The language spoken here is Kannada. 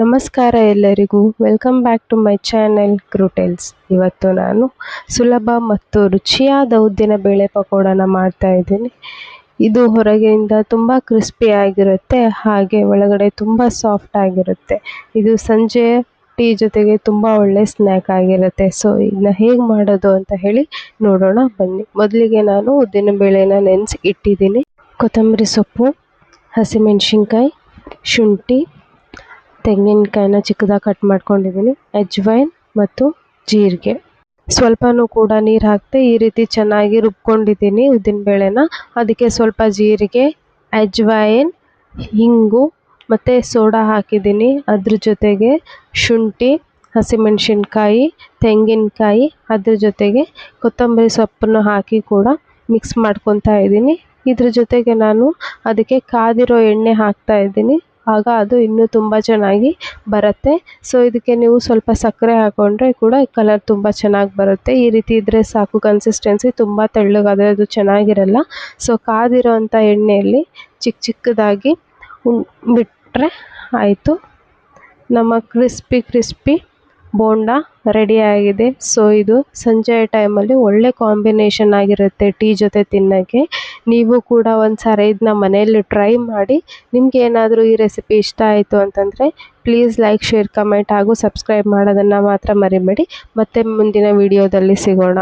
ನಮಸ್ಕಾರ ಎಲ್ಲರಿಗೂ, welcome back to my channel ಗ್ರೂಟೆಲ್ಸ್. ಇವತ್ತು ನಾನು ಸುಲಭ ಮತ್ತು ರುಚಿಯಾದ ಉದ್ದಿನ ಬೇಳೆ ಪಕೋಡನ ಮಾಡ್ತಾ ಇದ್ದೀನಿ. ಇದು ಹೊರಗಿನಿಂದ ತುಂಬ ಕ್ರಿಸ್ಪಿ ಆಗಿರುತ್ತೆ, ಹಾಗೆ ಒಳಗಡೆ ತುಂಬ ಸಾಫ್ಟ್ ಆಗಿರುತ್ತೆ. ಇದು ಸಂಜೆ ಟೀ ಜೊತೆಗೆ ತುಂಬ ಒಳ್ಳೆ ಸ್ನ್ಯಾಕ್ ಆಗಿರುತ್ತೆ. ಸೊ ಇದನ್ನ ಹೇಗೆ ಮಾಡೋದು ಅಂತ ಹೇಳಿ ನೋಡೋಣ ಬನ್ನಿ. ಮೊದಲಿಗೆ ನಾನು ಉದ್ದಿನ ಬೇಳೆನ ನೆನೆಸಿ ಇಟ್ಟಿದ್ದೀನಿ. ಕೊತ್ತಂಬರಿ ಸೊಪ್ಪು, ಹಸಿಮೆಣಸಿನ್ಕಾಯಿ, ಶುಂಠಿ, ತೆಂಗಿನಕಾಯಿನ ಚಿಕ್ಕದಾಗಿ ಕಟ್ ಮಾಡ್ಕೊಂಡಿದ್ದೀನಿ, ಅಜ್ವೈನ್ ಮತ್ತು ಜೀರಿಗೆ. ಸ್ವಲ್ಪನೂ ಕೂಡ ನೀರು ಹಾಕದೆ ಈ ರೀತಿ ಚೆನ್ನಾಗಿ ರುಬ್ಕೊಂಡಿದ್ದೀನಿ ಉದ್ದಿನಬೇಳೆನ. ಅದಕ್ಕೆ ಸ್ವಲ್ಪ ಜೀರಿಗೆ, ಅಜ್ವೈನ್, ಹಿಂಗು ಮತ್ತು ಸೋಡಾ ಹಾಕಿದ್ದೀನಿ. ಅದ್ರ ಜೊತೆಗೆ ಶುಂಠಿ, ಹಸಿಮೆಣಸಿನ್ಕಾಯಿ, ತೆಂಗಿನಕಾಯಿ, ಅದ್ರ ಜೊತೆಗೆ ಕೊತ್ತಂಬರಿ ಸೊಪ್ಪನ್ನು ಹಾಕಿ ಕೂಡ ಮಿಕ್ಸ್ ಮಾಡ್ಕೊತಾ ಇದ್ದೀನಿ. ಇದ್ರ ಜೊತೆಗೆ ನಾನು ಅದಕ್ಕೆ ಕಾದಿರೋ ಎಣ್ಣೆ ಹಾಕ್ತಾ ಇದ್ದೀನಿ, ಆಗ ಅದು ಇನ್ನೂ ತುಂಬ ಚೆನ್ನಾಗಿ ಬರುತ್ತೆ. ಸೊ ಇದಕ್ಕೆ ನೀವು ಸ್ವಲ್ಪ ಸಕ್ಕರೆ ಹಾಕ್ಕೊಂಡ್ರೆ ಕೂಡ ಕಲರ್ ತುಂಬ ಚೆನ್ನಾಗಿ ಬರುತ್ತೆ. ಈ ರೀತಿ ಇದ್ದರೆ ಸಾಕು. ಕನ್ಸಿಸ್ಟೆನ್ಸಿ ತುಂಬ ತೆಳ್ಳಗಾದರೆ ಅದು ಚೆನ್ನಾಗಿರಲ್ಲ. ಸೊ ಕಾದಿರೋ ಅಂಥ ಎಣ್ಣೆಯಲ್ಲಿ ಚಿಕ್ಕದಾಗಿ ಬಿಟ್ಟರೆ ಆಯಿತು. ನಮ್ಮ ಕ್ರಿಸ್ಪಿ ಬೋಂಡ ರೆಡಿಯಾಗಿದೆ. ಸೊ ಇದು ಸಂಜೆ ಟೈಮಲ್ಲಿ ಒಳ್ಳೆ ಕಾಂಬಿನೇಷನ್ ಆಗಿರುತ್ತೆ ಟೀ ಜೊತೆ ತಿನ್ನೋಕ್ಕೆ. ನೀವು ಕೂಡ ಒಂದು ಸಾರಿ ಇದನ್ನ ಮನೆಯಲ್ಲಿ ಟ್ರೈ ಮಾಡಿ. ನಿಮ್ಗೆ ಏನಾದರೂ ಈ ರೆಸಿಪಿ ಇಷ್ಟ ಆಯಿತು ಅಂತಂದರೆ ಪ್ಲೀಸ್ ಲೈಕ್, ಶೇರ್, ಕಮೆಂಟ್ ಹಾಗೂ ಸಬ್ಸ್ಕ್ರೈಬ್ ಮಾಡೋದನ್ನು ಮಾತ್ರ ಮರಿಬೇಡಿ. ಮತ್ತೆ ಮುಂದಿನ ವಿಡಿಯೋದಲ್ಲಿ ಸಿಗೋಣ.